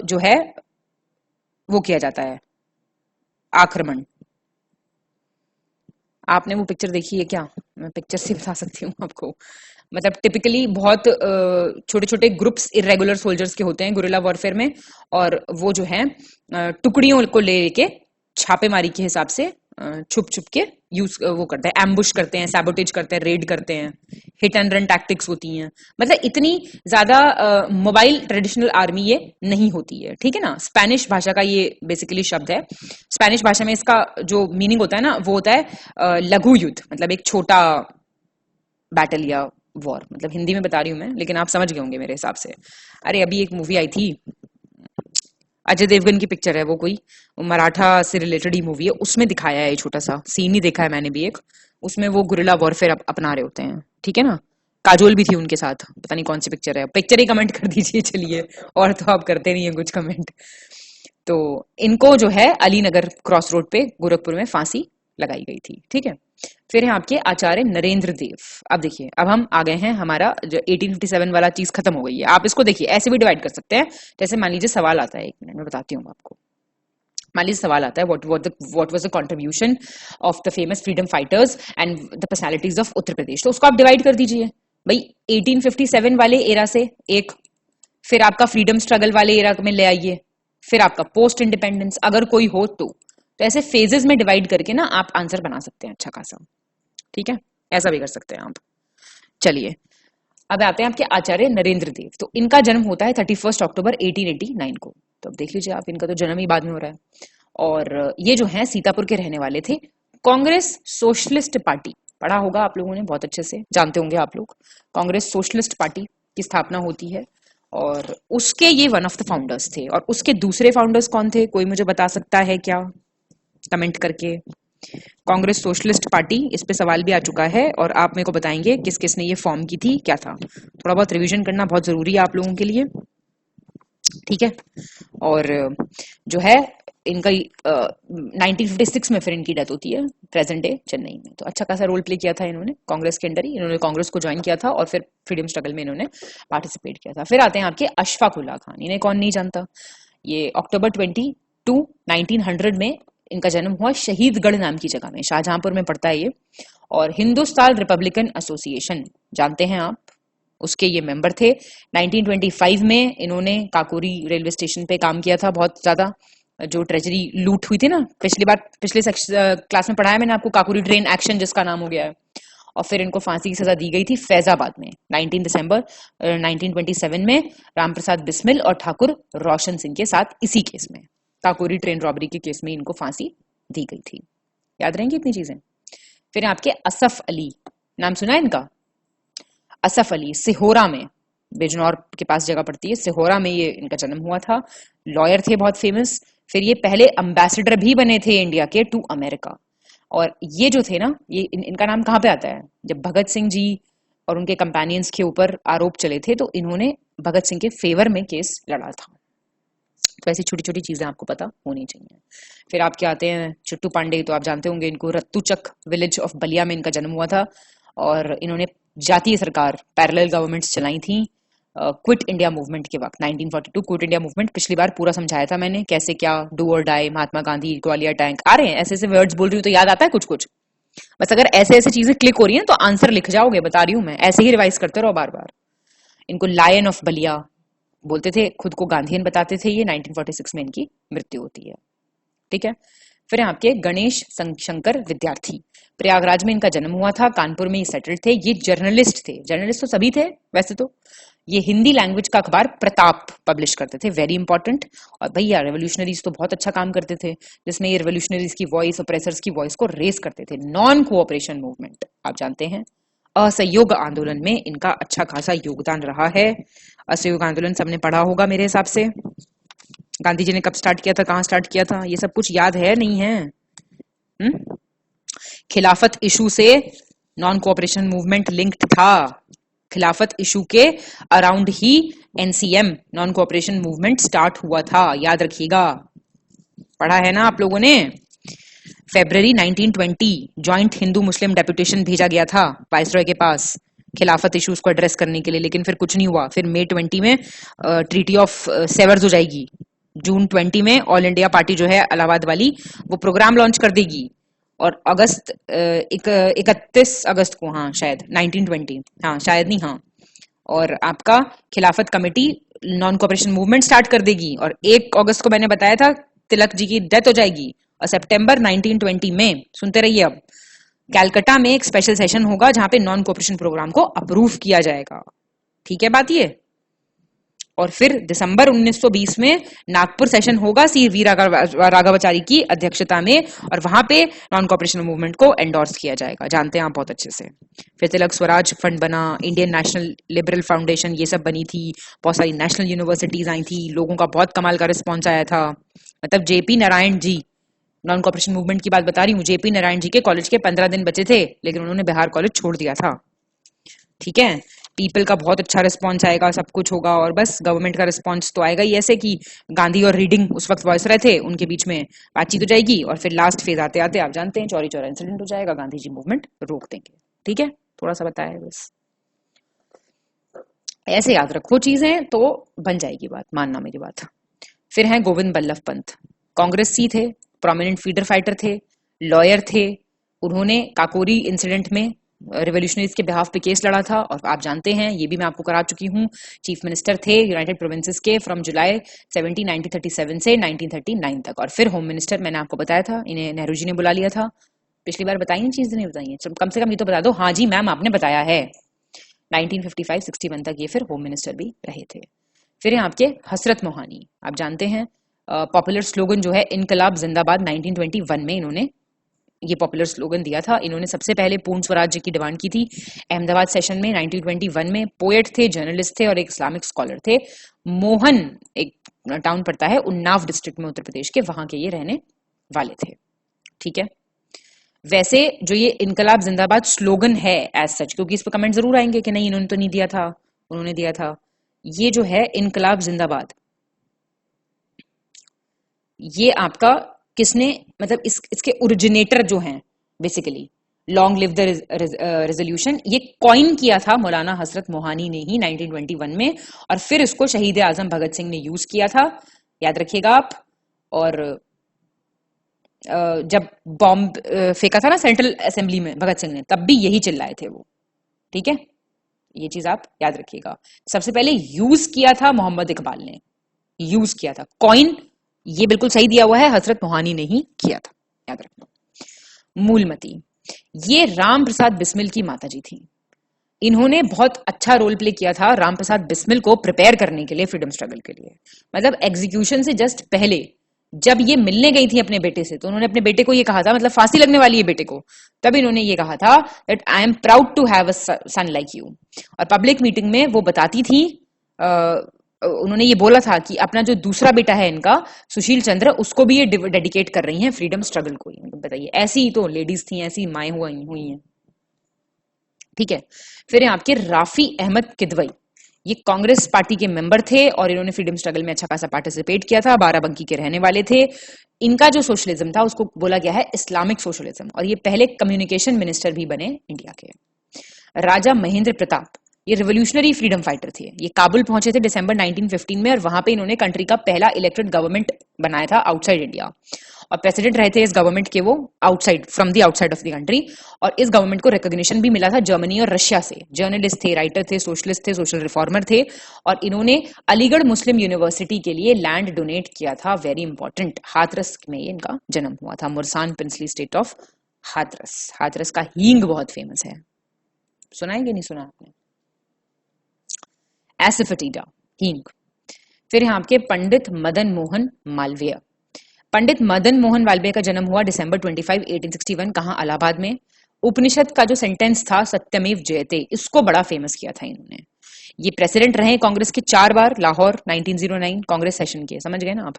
जो है वो किया जाता है आक्रमण। आपने वो पिक्चर देखी है क्या? मैं पिक्चर से बता सकती हूँ आपको। मतलब टिपिकली बहुत छोटे छोटे ग्रुप्स इरेगुलर सोल्जर्स के होते हैं गुरिल्ला वॉरफेयर में, और वो जो है टुकड़ियों को लेके छापेमारी के हिसाब से छुप छुप के यूज वो करते हैं, एम्बुश करते हैं, सैबोटेज करते हैं, रेड करते हैं, हिट एंड रन टैक्टिक्स होती हैं। मतलब इतनी ज्यादा मोबाइल ट्रेडिशनल आर्मी ये नहीं होती है, ठीक है ना। स्पेनिश भाषा का ये बेसिकली शब्द है। स्पेनिश भाषा में इसका जो मीनिंग होता है ना वो होता है लघु युद्ध, मतलब एक छोटा बैटल या वॉर। मतलब हिंदी में बता रही हूं मैं, लेकिन आप समझ गए होंगे मेरे हिसाब से। अरे अभी एक मूवी आई थी, अजय देवगन की पिक्चर है वो, कोई मराठा से रिलेटेड ही मूवी है, उसमें दिखाया है ये छोटा सा सीन ही देखा है मैंने भी एक, उसमें वो गुरिल्ला वॉरफेयर अपना रहे होते हैं, ठीक है ना। काजोल भी थी उनके साथ, पता नहीं कौन सी पिक्चर है, पिक्चर ही कमेंट कर दीजिए चलिए, और तो आप करते नहीं है कुछ कमेंट। तो इनको जो है अलीनगर क्रॉस रोड पे गोरखपुर में फांसी लगाई गई थी, ठीक है। फिर है आपके आचार्य नरेंद्र देव। अब देखिए अब हम आ गए हैं, हमारा जो 1857 वाला चीज खत्म हो गई है। आप इसको देखिए ऐसे भी डिवाइड कर सकते हैं, जैसे मान लीजिए सवाल आता है, एक मिनट में बताती हूँ आपको। मान लीजिए सवाल आता है what was the contribution of the famous freedom fighters and the personalities of Uttar Pradesh, तो उसको आप डिवाइड कर दीजिए भाई 1857 वाले एरा से एक, फिर आपका फ्रीडम स्ट्रगल वाले एरा में ले आइए, फिर आपका पोस्ट इंडिपेंडेंस अगर कोई हो तो ऐसे फेजेस में डिवाइड करके ना आप आंसर बना सकते हैं अच्छा खासा, ठीक है, ऐसा भी कर सकते हैं आप। चलिए अब आते हैं आपके आचार्य नरेंद्र देव। तो इनका जन्म होता है 31 अक्टूबर 1889 को। तो अब देख लीजिए आप, इनका तो जन्म ही बाद में हो रहा है। और ये जो है सीतापुर के रहने वाले थे। कांग्रेस सोशलिस्ट पार्टी पढ़ा होगा आप लोगों ने, बहुत अच्छे से जानते होंगे आप लोग। कांग्रेस सोशलिस्ट पार्टी की स्थापना होती है और उसके ये वन ऑफ द फाउंडर्स थे। और उसके दूसरे फाउंडर्स कौन थे, कोई मुझे बता सकता है क्या कमेंट करके? कांग्रेस सोशलिस्ट पार्टी, इस पे सवाल भी आ चुका है और आप मेरे को बताएंगे किस किस ने ये फॉर्म की थी, क्या था। थोड़ा बहुत रिवीजन करना बहुत जरूरी है आप लोगों के लिए, ठीक है। और जो है इनका 1956 में फिर इनकी डेथ होती है, प्रेजेंट डे चेन्नई में। तो अच्छा खासा रोल प्ले किया था इन्होंने कांग्रेस के अंडर ही, इन्होंने कांग्रेस को ज्वाइन किया था और फिर फ्रीडम स्ट्रगल में इन्होंने पार्टिसिपेट किया था। फिर आते हैं आपके अशफाक उल्लाह खान, इन्हें कौन नहीं जानता। ये अक्टूबर 22 1900 में इनका जन्म हुआ शहीदगढ़ नाम की जगह में, शाहजहांपुर में पड़ता है ये। और हिंदुस्तान रिपब्लिकन एसोसिएशन जानते हैं आप, उसके ये मेंबर थे। 1925 में इन्होंने काकोरी रेलवे स्टेशन पे काम किया था बहुत ज्यादा, जो ट्रेजरी लूट हुई थी ना, पिछले क्लास में पढ़ाया मैंने आपको, काकोरी ट्रेन एक्शन जिसका नाम हो गया है। और फिर इनको फांसी की सजा दी गई थी फैजाबाद में 19 दिसंबर 1927 में, रामप्रसाद बिस्मिल और ठाकुर रोशन सिंह के साथ इसी केस में, काकोरी ट्रेन रॉबरी के केस में इनको फांसी दी गई थी। याद रहेंगी इतनी चीजें। फिर आपके असफ अली, नाम सुना है इनका? असफ अली सिहोरा में, बिजनौर के पास जगह पड़ती है, सिहोरा में ये इनका जन्म हुआ था। लॉयर थे बहुत फेमस। फिर ये पहले अम्बेसडर भी बने थे इंडिया के टू अमेरिका। और ये जो थे ना, ये इनका नाम कहाँ पे आता है, जब भगत सिंह जी और उनके कंपेनियंस के ऊपर आरोप चले थे तो इन्होंने भगत सिंह के फेवर में केस लड़ा था, तो ऐसी छोटी छोटी चीजें आपको पता होनी चाहिए। फिर आपके आते हैं चिट्टू पांडे, तो आप जानते होंगे इनको, रत्तूचक विलेज ऑफ बलिया में इनका जन्म हुआ था और इन्होंने जातीय सरकार, पैरेलल गवर्नमेंट्स चलाई थी क्विट इंडिया मूवमेंट के वक्त। 1942 क्विट इंडिया मूवमेंट, पिछली बार पूरा समझाया था मैंने कैसे क्या, डू और डाई, महात्मा गांधी, ग्वालियर टैंक, आ रहे हैं ऐसे ऐसे वर्ड्स बोल रही हूँ तो याद आता है कुछ कुछ। बस अगर ऐसे ऐसे चीजें क्लिक हो रही हैं तो आंसर लिख जाओगे, बता रही हूं मैं, ऐसे ही रिवाइज करते रहो बार बार। इनको लायन ऑफ बलिया बोलते थे, खुद को गांधीयन बताते थे ये। 1946 में इनकी मृत्यु होती है। ठीक है। फिर आपके गणेश शंकर विद्यार्थी, प्रयागराज में इनका जन्म हुआ था, कानपुर में ही सेटल्ड थे। ये जर्नलिस्ट थे, जर्नलिस्ट तो सभी थे वैसे तो। ये हिंदी लैंग्वेज का अखबार प्रताप पब्लिश करते थे, वेरी इंपॉर्टेंट। और भैया रेवोल्यूशनरीज तो बहुत अच्छा काम करते थे, जिसमें ये रेवोल्यूशनरीज की वॉइस, ऑपरेसर्स की वॉइस को रेस करते थे। नॉन कोऑपरेशन मूवमेंट आप जानते हैं, असहयोग आंदोलन में इनका अच्छा खासा योगदान रहा है। असहयोग आंदोलन सबने पढ़ा होगा मेरे हिसाब से। गांधी जी ने कब स्टार्ट किया था, कहाँ स्टार्ट किया था, ये सब कुछ याद है नहीं है? खिलाफत इशू से नॉन कोऑपरेशन मूवमेंट लिंक्ड था। खिलाफत इशू के अराउंड ही NCM, non cooperation movement start हुआ था, याद रखिएगा, पढ़ा है ना आप लोगों ने। फरवरी 1920 जॉइंट हिंदू मुस्लिम डेपुटेशन भेजा गया था वाइसरॉय के पास खिलाफत इश्यूज को एड्रेस करने के लिए, लेकिन फिर कुछ नहीं हुआ। फिर मई 20 में ट्रीटी ऑफ सेवर्स हो जाएगी। जून 20 में ऑल इंडिया पार्टी जो है इलाहाबाद वाली, वो प्रोग्राम लॉन्च कर देगी। और अगस्त 31 अगस्त को, हाँ शायद 1920, हाँ शायद नहीं, हाँ, और आपका खिलाफत committee non cooperation movement start कर देगी। और 1 अगस्त को मैंने बताया था तिलक जी की डेथ हो जाएगी। और सितंबर 1920 में, सुनते रहिए, अब कैलकाटा में एक स्पेशल सेशन होगा जहां पे नॉन कोऑपरेशन प्रोग्राम को अप्रूव किया जाएगा। ठीक है बात ये। और फिर दिसंबर 1920 में नागपुर सेशन होगा सी वी राघवाचारी की अध्यक्षता में, और वहां पे नॉन कोऑपरेशन मूवमेंट को एंडोर्स किया जाएगा, जानते हैं आप बहुत अच्छे से। फिर तिलक स्वराज फंड बना, इंडियन नेशनल लिबरल फाउंडेशन, ये सब बनी थी। बहुत सारी नेशनल यूनिवर्सिटीज आई थी, लोगों का बहुत कमाल का रिस्पॉन्स आया था। मतलब JP Narayan ji, non cooperation movement की बात बता रही हूँ, जेपी नारायण जी के कॉलेज के 15 दिन बचे थे, लेकिन उन्होंने बिहार कॉलेज छोड़ दिया था। ठीक है। पीपल का बहुत अच्छा रिस्पॉन्स आएगा, सब कुछ होगा। और बस गवर्नमेंट का रिस्पॉन्स तो आएगा ही, ऐसे कि गांधी और रीडिंग उस वक्त वॉइस रहे थे, उनके बीच में बातचीत हो जाएगी। और फिर लास्ट फेज आते आते आप जानते हैं चौरी चौरा इंसिडेंट हो जाएगा, गांधी जी मूवमेंट रोक देंगे। ठीक है, थोड़ा सा बताया बस, ऐसे याद रखो चीजें तो बन जाएगी बात, मानना मेरी बात। फिर हैं गोविंद बल्लभ पंत, कांग्रेस सी थे, प्रोमिनेंट फीडर फाइटर थे, लॉयर थे। उन्होंने काकोरी इंसिडेंट में रिवोल्यूशनरीज के बिहाफ पे केस लड़ा था, और आप जानते हैं, ये भी मैं आपको करा चुकी हूँ, चीफ मिनिस्टर थे यूनाइटेड प्रोविंसेस के फ्रॉम जुलाई 17, 1937 से 1939 तक। और फिर होम मिनिस्टर, मैंने आपको बताया था, इन्हें नेहरू जी ने बुला लिया था। पिछली बार बताई चीजें नहीं बताई है, कम से कम ये तो बता दो, हाँ जी मैम आपने बताया है। 1955-61 तक ये फिर होम मिनिस्टर भी रहे थे। फिर यहाँ आपके हसरत मोहानी, आप जानते हैं पॉपुलर स्लोगन जो है इनकलाब जिंदाबाद, 1921 में इन्होंने ये पॉपुलर स्लोगन दिया था। इन्होंने सबसे पहले पूर्ण स्वराज्य की डिमांड की थी अहमदाबाद सेशन में 1921 में। पोएट थे, जर्नलिस्ट थे और एक इस्लामिक स्कॉलर थे। मोहन एक टाउन पड़ता है उन्नाव डिस्ट्रिक्ट में उत्तर प्रदेश के, वहां के ये रहने वाले थे। ठीक है। वैसे जो ये इनकलाब जिंदाबाद स्लोगन है एज सच, क्योंकि इस पर कमेंट जरूर आएंगे कि नहीं इन्होंने तो नहीं दिया था, उन्होंने दिया था। ये जो है इनकलाब जिंदाबाद, ये आपका किसने, मतलब इसके ओरिजिनेटर जो हैं basically, long live the resolution, ये कॉइन किया था मौलाना हसरत मोहानी ने ही 1921 में। और फिर इसको शहीद आजम भगत सिंह ने यूज किया था, याद रखिएगा आप। और जब बॉम्ब फेंका था ना सेंट्रल असेंबली में भगत सिंह ने, तब भी यही चिल्लाए थे वो। ठीक है, ये चीज आप याद रखिएगा। सबसे पहले यूज किया था मोहम्मद इकबाल ने, यूज किया था। कॉइन ये बिल्कुल सही दिया हुआ है, हजरत मोहानी ने ही किया था, याद रखना। मूलमती, ये राम प्रसाद बिस्मिल की माताजी थी। इन्होंने बहुत अच्छा रोल प्ले किया था राम प्रसाद बिस्मिल को प्रिपेयर करने के लिए फ्रीडम स्ट्रगल के लिए। मतलब एग्जीक्यूशन से जस्ट पहले जब ये मिलने गई थी अपने बेटे से, तो उन्होंने अपने बेटे को ये कहा था, मतलब फांसी लगने वाली है बेटे को, तब इन्होंने ये कहा था that I am proud to have a son like you. और पब्लिक मीटिंग में वो बताती थी, उन्होंने ये बोला था कि अपना जो दूसरा बेटा है इनका सुशील चंद्र, उसको भी ये डेडिकेट कर रही हैं फ्रीडम स्ट्रगल को। बताइए, ऐसी तो लेडीज थी, ऐसी माएँ हुई हैं। ठीक है। फिर आपके राफी अहमद किदवई, ये कांग्रेस पार्टी के मेंबर थे और इन्होंने फ्रीडम स्ट्रगल में अच्छा खासा पार्टिसिपेट किया था, बाराबंकी के रहने वाले थे। इनका जो सोशलिज्म था उसको बोला गया है इस्लामिक सोशलिज्म, और ये पहले कम्युनिकेशन मिनिस्टर भी बने इंडिया के। राजा महेंद्र प्रताप ये रिवोल्यूशनरी फ्रीडम फाइटर थे। ये काबुल पहुंचे थे दिसंबर 1915 में, और वहां पे इन्होंने कंट्री का पहला इलेक्टेड गवर्नमेंट बनाया था आउटसाइड इंडिया, और प्रेसिडेंट रहे थे इस गवर्नमेंट के वो outside, from the outside of the country. और इस गवर्नमेंट को रिकॉग्निशन भी मिला था जर्मनी और रशिया से। जर्नलिस्ट थे, राइटर थे, सोशलिस्ट थे, सोशल रिफॉर्मर थे, और इन्होंने अलीगढ़ मुस्लिम यूनिवर्सिटी के लिए लैंड डोनेट किया था, वेरी इंपॉर्टेंट। हाथरस में इनका जन्म हुआ था, Mursan princely state of Hathras. Hathras का हींग बहुत फेमस है, सुना है कि नहीं सुना आपने? एसिफेटिडा, हींग। फिर यहाँ आपके पंडित मदन मोहन मालवीय। पंडित मदन मोहन मालवीय का जन्म हुआ दिसंबर 25, 1861। कहाँ? इलाहाबाद में। उपनिषद का जो सेंटेंस था सत्यमेव जयते, इसको बड़ा फेमस किया था इन्होंने। ये प्रेसिडेंट रहे कांग्रेस के 4 बार। लाहौर 1909 कांग्रेस सेशन के, समझ गए ना आप।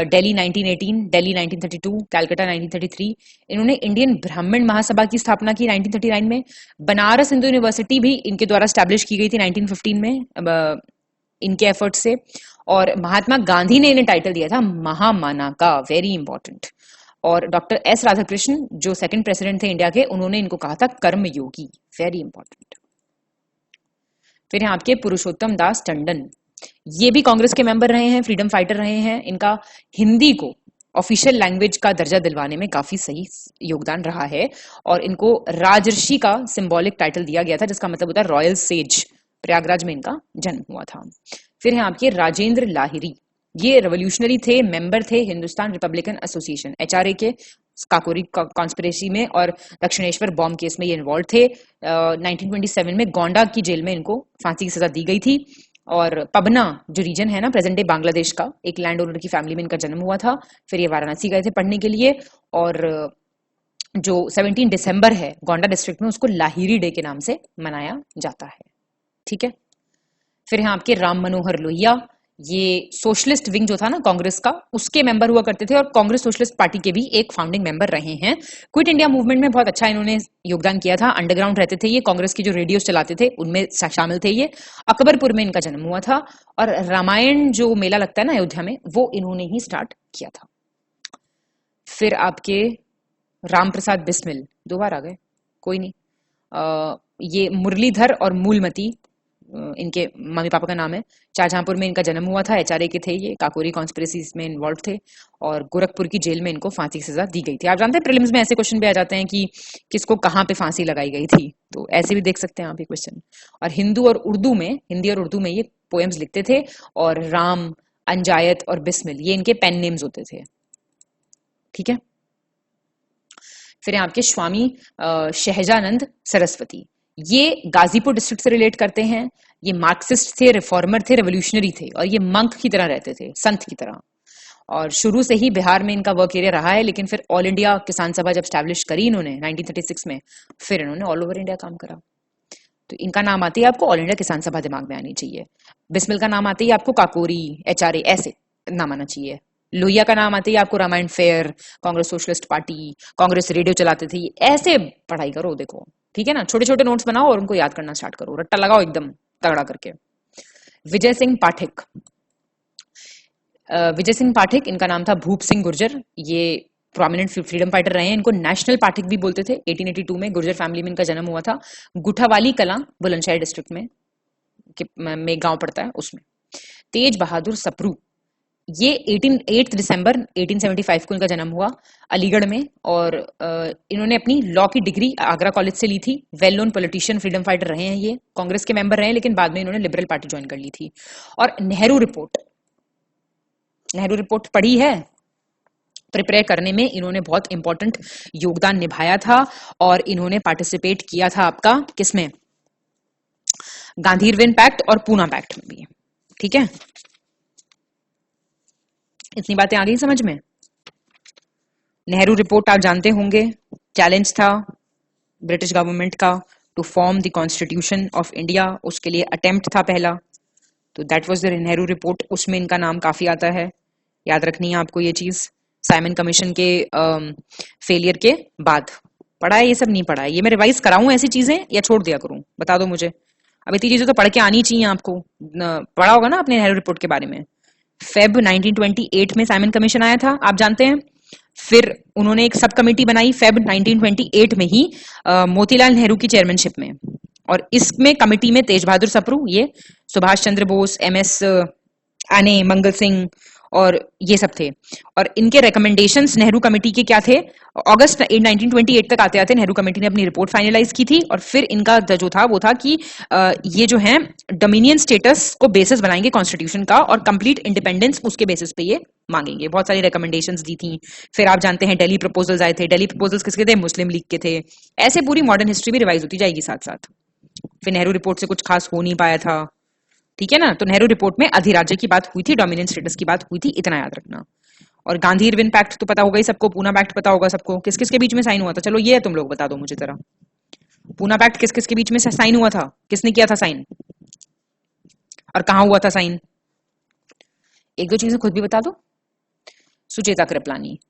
दिल्ली 1918, दिल्ली 1932, कलकत्ता 1933। इन्होंने इंडियन ब्राह्मण महासभा की स्थापना की 1939 में। बनारस हिंदू यूनिवर्सिटी भी इनके द्वारा स्टैब्लिश की गई थी 1915 में इनके एफर्ट से। और महात्मा गांधी ने इन्हें टाइटल दिया था महामाना का, वेरी इंपॉर्टेंट। और डॉक्टर एस राधाकृष्ण जो सेकंड प्रेसिडेंट थे इंडिया के, उन्होंने इनको कहा था कर्मयोगी, वेरी इंपॉर्टेंट। फिर यहाँ आपके पुरुषोत्तम दास टंडन, ये भी कांग्रेस के मेंबर रहे हैं, फ्रीडम फाइटर रहे हैं। इनका हिंदी को ऑफिशियल लैंग्वेज का दर्जा दिलवाने में काफी सही योगदान रहा है, और इनको राजर्षि का सिंबॉलिक टाइटल दिया गया था, जिसका मतलब होता है रॉयल सेज। प्रयागराज में इनका जन्म हुआ था। फिर हैं आपके राजेंद्र लाहिरी, ये रेवोल्यूशनरी थे, मेंबर थे हिंदुस्तान रिपब्लिकन एसोसिएशन एचआरए के, काकोरी कॉन्स्पिरेसी में और दक्षिणेश्वर बॉम्ब केस में ये इन्वॉल्व थे। 1927 में गोंडा की जेल में इनको फांसी की सजा दी गई थी। और पबना जो रीजन है ना प्रेजेंट डे बांग्लादेश का, एक लैंड ओनर की फैमिली में इनका जन्म हुआ था। फिर ये वाराणसी गए थे पढ़ने के लिए, और जो 17 दिसंबर है गोंडा डिस्ट्रिक्ट में, उसको लाहिरी डे के नाम से मनाया जाता है। ठीक है। फिर यहाँ आपके राम मनोहर लोहिया, ये सोशलिस्ट विंग जो था ना कांग्रेस का, उसके मेंबर हुआ करते थे, और कांग्रेस सोशलिस्ट पार्टी के भी एक फाउंडिंग मेंबर रहे हैं। क्विट इंडिया मूवमेंट में बहुत अच्छा इन्होंने योगदान किया था। अंडरग्राउंड रहते थे ये, कांग्रेस की जो रेडियोस चलाते थे उनमें शामिल थे ये। अकबरपुर में इनका जन्म हुआ था, और रामायण जो मेला लगता है ना अयोध्या में, वो इन्होंने ही स्टार्ट किया था। फिर आपके राम प्रसाद बिस्मिल, 2 बार आ गए, कोई नहीं। ये मुरलीधर और मूलमती इनके मम्मी पापा का नाम है। शाहजहांपुर में इनका जन्म हुआ था, एचआरए के थे ये, काकोरी कॉन्स्पिरेसी में इन्वॉल्व थे, और गोरखपुर की जेल में इनको फांसी की सजा दी गई थी। आप जानते हैं प्रीलिम्स में ऐसे क्वेश्चन भी आ जाते हैं कि किसको कहाँ पे फांसी लगाई गई थी, तो ऐसे भी देख सकते हैं आप ये क्वेश्चन। और हिंदी और उर्दू में ये पोएम्स लिखते थे, और राम, अंजायत और बिस्मिल ये इनके पेन नेम्स होते थे। ठीक है। फिर आपके स्वामी शहजानंद सरस्वती, ये गाजीपुर डिस्ट्रिक्ट से रिलेट करते हैं। ये मार्क्सिस्ट थे, रिफॉर्मर थे, रेवोल्यूशनरी थे, और ये मंक की तरह रहते थे, संत की तरह। और शुरू से ही बिहार में इनका वर्क एरिया रहा है, लेकिन फिर ऑल इंडिया किसान सभा जब स्टैब्लिश करी इन्होंने 1936 में, फिर इन्होंने ऑल ओवर इंडिया काम करा। तो इनका नाम आते ही आपको ऑल इंडिया किसान सभा दिमाग में आनी चाहिए। बिस्मिल का नाम आते ही आपको काकोरी, एचआरए ऐसे नाम आना चाहिए। लोहिया का नाम आते ही आपको Ramayan fair, Congress socialist party, Congress radio चलाते थे, ऐसे पढ़ाई करो। देखो ठीक है ना, छोटे छोटे नोट्स बनाओ और उनको याद करना स्टार्ट करो, रट्टा लगाओ एकदम तगड़ा करके। विजय सिंह पाठक, विजय सिंह पाठक इनका नाम था भूप सिंह गुर्जर, ये प्रोमिनेंट फ्रीडम फाइटर रहे हैं। इनको नेशनल पाठक भी बोलते थे। 1882 में गुर्जर फैमिली में इनका जन्म हुआ था। गुठावाली कला बुलंदशहर डिस्ट्रिक्ट में गांव पड़ता है, उसमें। तेज बहादुर सप्रू, ये 8 दिसंबर 1875 को इनका जन्म हुआ अलीगढ़ में, और इन्होंने अपनी लॉ की डिग्री आगरा कॉलेज से ली थी। Well known politician, freedom fighter रहे हैं ये, कांग्रेस के मेंबर रहे हैं, लेकिन बाद में इन्होंने लिबरल पार्टी ज्वाइन कर ली थी। और नेहरू रिपोर्ट पढ़ी है, प्रिपेयर करने में इन्होंने बहुत इंपॉर्टेंट योगदान निभाया था, और इन्होंने पार्टिसिपेट किया था आपका किसमें, गांधी इरविन पैक्ट और पूना पैक्ट में भी। ठीक है, इतनी बातें आ गई समझ में। नेहरू रिपोर्ट आप जानते होंगे, चैलेंज था ब्रिटिश गवर्नमेंट का to form the constitution of India, उसके लिए अटेम्प्ट था पहला, तो that was the Nehru report. उसमें इनका नाम काफी आता है, याद रखनी है आपको ये चीज। साइमन कमीशन के फेलियर के बाद पढ़ा है, ये सब नहीं पढ़ा है, ये मैं रिवाइज कराऊं ऐसी चीजें या छोड़ दिया करूं, बता दो मुझे। अब इतनी चीजें तो पढ़ के आनी चाहिए आपको, पढ़ा होगा ना आपने नेहरू रिपोर्ट के बारे में। फेब 1928 में साइमन कमीशन आया था, आप जानते हैं। फिर उन्होंने एक सब कमेटी बनाई फेब 1928 में ही मोतीलाल नेहरू की चेयरमैनशिप में, और इसमें कमेटी में तेज बहादुर सप्रू, ये सुभाष चंद्र बोस, MS आने, मंगल सिंह और ये सब थे। और इनके रिकमेंडेशंस नेहरू कमेटी के क्या थे, अगस्त 1928 तक आते आते नेहरू कमेटी ने अपनी रिपोर्ट फाइनलाइज की थी, और फिर इनका जो था वो था कि ये जो है डोमिनियन स्टेटस को बेसिस बनाएंगे कॉन्स्टिट्यूशन का, और कंप्लीट इंडिपेंडेंस उसके बेसिस पे ये मांगेंगे। बहुत सारी रिकमेंडेशंस दी थी। फिर आप जानते हैं दिल्ली प्रपोजल्स आए थे। दिल्ली प्रपोजल्स किसके थे, मुस्लिम लीग के थे। ऐसे पूरी मॉडर्न हिस्ट्री भी रिवाइज होती जाएगी साथ साथ। फिर नेहरू रिपोर्ट से कुछ खास हो नहीं पाया था, ठीक है ना। तो नेहरू रिपोर्ट में अधिराज्य की बात हुई थी, डोमिनियन स्टेटस की बात हुई थी, इतना याद रखना। और गांधी इरविन पैक्ट तो पता होगा ही सबको, पूना पैक्ट पता होगा सबको, किस किस के बीच में साइन हुआ था, चलो ये तुम लोग बता दो मुझे जरा। पूना पैक्ट किस किस के बीच में साइन हुआ था, किसने किया था साइन, और कहां हुआ था साइन, एक दो चीजें खुद भी बता दो। सुचेता कृपलानी,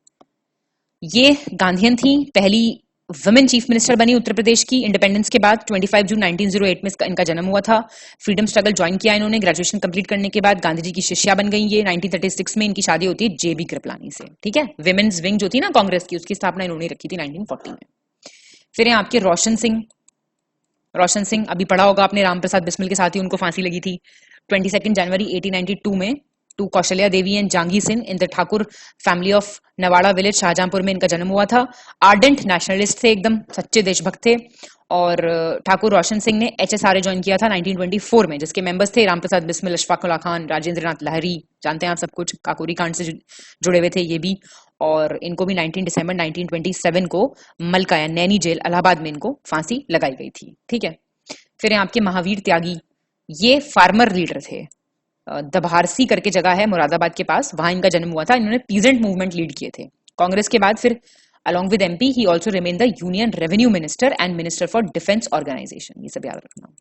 ये गांधीयन थी, पहली वुमेन चीफ मिनिस्टर बनी उत्तर प्रदेश की इंडिपेंडेंस के बाद। 25 जून 1908 में इनका जन्म हुआ था। फ्रीडम स्ट्रगल ज्वाइन किया इन्होंने। ग्रेजुएशन कंप्लीट करने के बाद गांधी जी की शिष्या बन गई ये। 1936 में इनकी शादी होती है JB कृपलानी से, ठीक है। विमेन्स विंग जो थी ना कांग्रेस की, उसकी स्थापना इन्होंने रखी थी 1940 में। फिर यहाँ आपके रोशन सिंह अभी पढ़ा होगा आपने, राम प्रसाद बिस्मिल के साथ ही उनको फांसी लगी थी 22 जनवरी 1892 में। To Kaushalya Devi and Jangi Singh in the Thakur family of Nawada village, Shahjahanpur में इनका जन्म हुआ था। आर्डेंट नेशनलिस्ट थे, एकदम सच्चे देशभक्त थे। और ठाकुर रोशन सिंह ने HSRA ज्वाइन किया था 1924 में, जिसके मेंबर्स थे रामप्रसाद बिस्मिल, अशफाक उल्लाह खान, राजेंद्र नाथ लाहिरी, जानते हैं आप सब कुछ, काकोरी कांड से जुड़े हुए थे ये भी। और इनको भी 19 दिसंबर 1927 को मलका या नैनी जेल इलाहाबाद में इनको फांसी लगाई गई थी, ठीक है। फिर आपके महावीर त्यागी, ये फार्मर लीडर थे। दभारसी करके जगह है मुरादाबाद के पास, वहां इनका जन्म हुआ था। इन्होंने पीजेंट मूवमेंट लीड किए थे कांग्रेस के बाद। फिर along with MP he also remained the union revenue minister and minister for defense organization, ये सब याद रखना,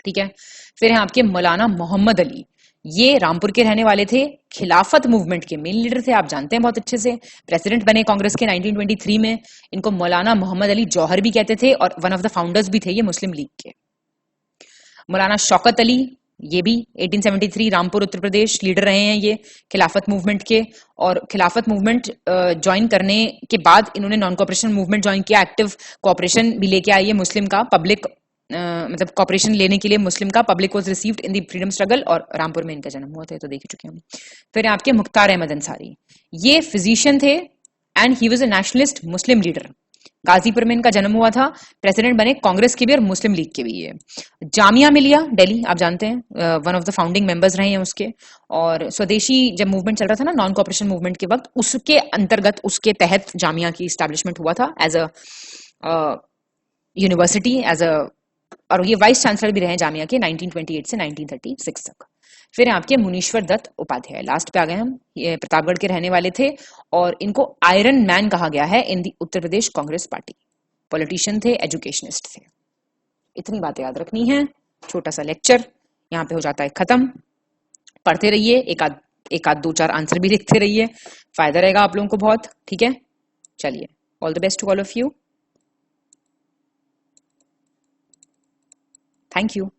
ठीक है। फिर हैं आपके मौलाना मोहम्मद अली, ये रामपुर के रहने वाले थे, खिलाफत मूवमेंट के मेन लीडर थे, आप जानते हैं बहुत अच्छे से। प्रेसिडेंट बने कांग्रेस के 1923 में। इनको मौलाना मोहम्मद अली जौहर भी कहते थे, और वन ऑफ द फाउंडर्स भी थे ये मुस्लिम लीग के। मौलाना शौकत अली, ये भी 1873 रामपुर उत्तर प्रदेश लीडर रहे हैं ये खिलाफत मूवमेंट के। और खिलाफत मूवमेंट ज्वाइन करने के बाद इन्होंने नॉन कॉपरेशन मूवमेंट ज्वाइन किया। एक्टिव कॉपरेशन भी लेके आई है मुस्लिम का, पब्लिक मतलब कॉपरेशन लेने के लिए मुस्लिम का। Public was received in the freedom struggle, और रामपुर में इनका जन्म हुआ था, तो देख चुके हम। फिर आपके मुख्तार अहमद अंसारी, ये फिजिशियन थे and he was a nationalist Muslim leader. Ghazipur में इनका जन्म हुआ था। प्रेसिडेंट बने कांग्रेस के भी और मुस्लिम लीग के भी ये। जामिया मिलिया दिल्ली, आप जानते हैं, one of the founding members रहे हैं उसके। और स्वदेशी जब मूवमेंट चल रहा था ना, नॉन कॉपरेशन मूवमेंट के वक्त, उसके अंतर्गत, उसके तहत जामिया की इस्टेब्लिशमेंट हुआ था as a university, as a, और ये वाइस चांसलर भी रहे जामिया के 1928 से 1936 तक। फिर आपके मुनीश्वर दत्त उपाध्याय, लास्ट पे आ गए हम, ये प्रतापगढ़ के रहने वाले थे, और इनको आयरन मैन कहा गया है इन दी उत्तर प्रदेश कांग्रेस पार्टी। पॉलिटिशियन थे, एजुकेशनिस्ट थे। इतनी बातें याद रखनी है। छोटा सा लेक्चर यहाँ पे हो जाता है खत्म। पढ़ते रहिए, एक आध 2-4 आंसर भी लिखते रहिए, फायदा रहेगा आप लोगों को बहुत, ठीक है। चलिए, all the best to all of you, thank you.